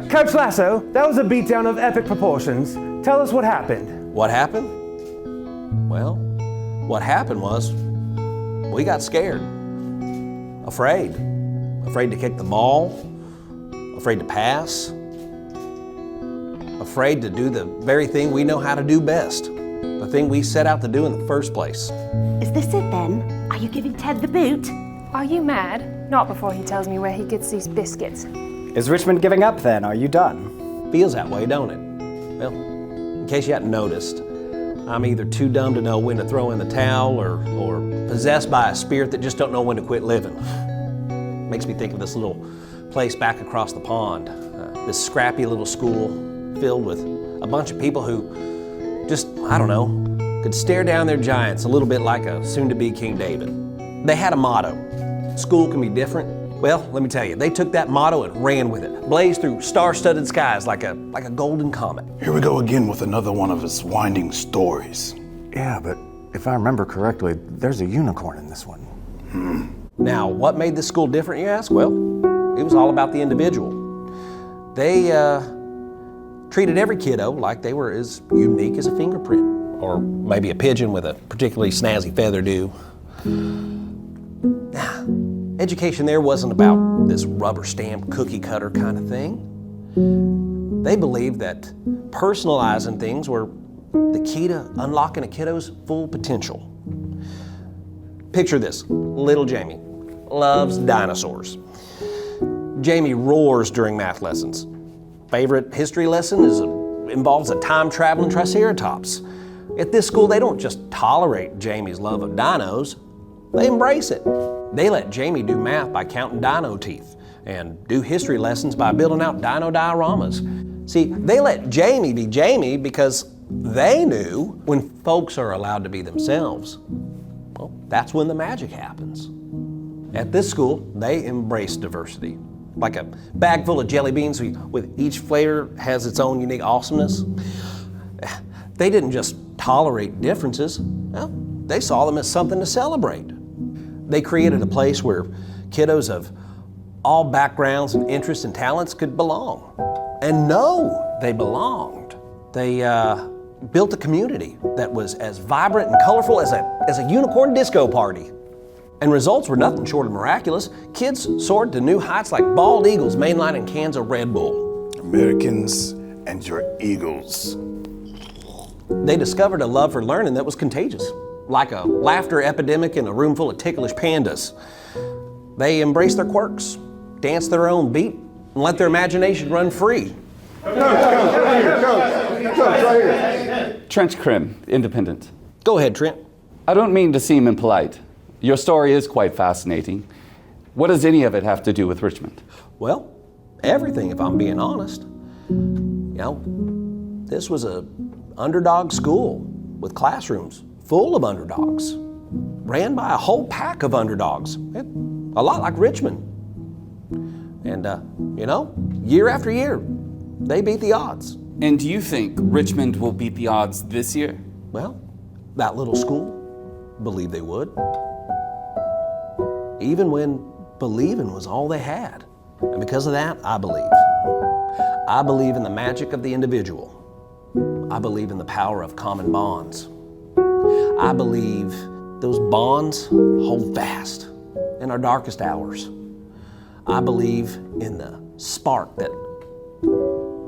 Coach Lasso, that was a beatdown of epic proportions. Tell us what happened. What happened? Well, what happened was we got scared. Afraid. Afraid to kick the ball. Afraid to pass. Afraid to do the very thing we know how to do best. The thing we set out to do in the first place. Is this it then? Are you giving Ted the boot? Are you mad? Not before he tells me where he gets these biscuits. Is Richmond giving up then? Are you done? Feels that way, don't it? Well, in case you hadn't noticed, I'm either too dumb to know when to throw in the towel or possessed by a spirit that just don't know when to quit living. Makes me think of this little place back across the pond. This scrappy little school filled with a bunch of people who just, I don't know, could stare down their giants a little bit like a soon-to-be King David. They had a motto, school can be different. Well, let me tell you, they took that motto and ran with it, blazed through star-studded skies like a golden comet. Here we go again with another one of his winding stories. Yeah, but if I remember correctly, there's a unicorn in this one. Now, what made this school different, you ask? Well, it was all about the individual. They treated every kiddo like they were as unique as a fingerprint, or maybe a pigeon with a particularly snazzy feather do. Education there wasn't about this rubber stamp cookie cutter kind of thing. They believed that personalizing things were the key to unlocking a kiddo's full potential. Picture this, little Jamie loves dinosaurs. Jamie roars during math lessons. Favorite history lesson involves a time-traveling triceratops. At this school, they don't just tolerate Jamie's love of dinos, they embrace it. They let Jamie do math by counting dino teeth and do history lessons by building out dino dioramas. See, they let Jamie be Jamie because they knew when folks are allowed to be themselves, well, that's when the magic happens. At this school, they embrace diversity. Like a bag full of jelly beans with each flavor has its own unique awesomeness. They didn't just tolerate differences, well, they saw them as something to celebrate. They created a place where kiddos of all backgrounds and interests and talents could belong and know they belonged. They built a community that was as vibrant and colorful as a unicorn disco party. And results were nothing short of miraculous. Kids soared to new heights like bald eagles mainlining cans of Red Bull. Americans and your eagles. They discovered a love for learning that was contagious, like a laughter epidemic in a room full of ticklish pandas. They embraced their quirks, danced their own beat, and let their imagination run free. Coach, right here. Trench Crim, Independent. Go ahead, Trent. I don't mean to seem impolite. Your story is quite fascinating. What does any of it have to do with Richmond? Well, everything, if I'm being honest. You know, this was a underdog school with classrooms full of underdogs, ran by a whole pack of underdogs, a lot like Richmond. And, you know, year after year, they beat the odds. And do you think Richmond will beat the odds this year? Well, that little school believed they would. Even when believing was all they had. And because of that, I believe. I believe in the magic of the individual. I believe in the power of common bonds. I believe those bonds hold fast in our darkest hours. I believe in the spark that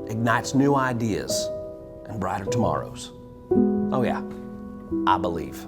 ignites new ideas and brighter tomorrows. Oh yeah, I believe.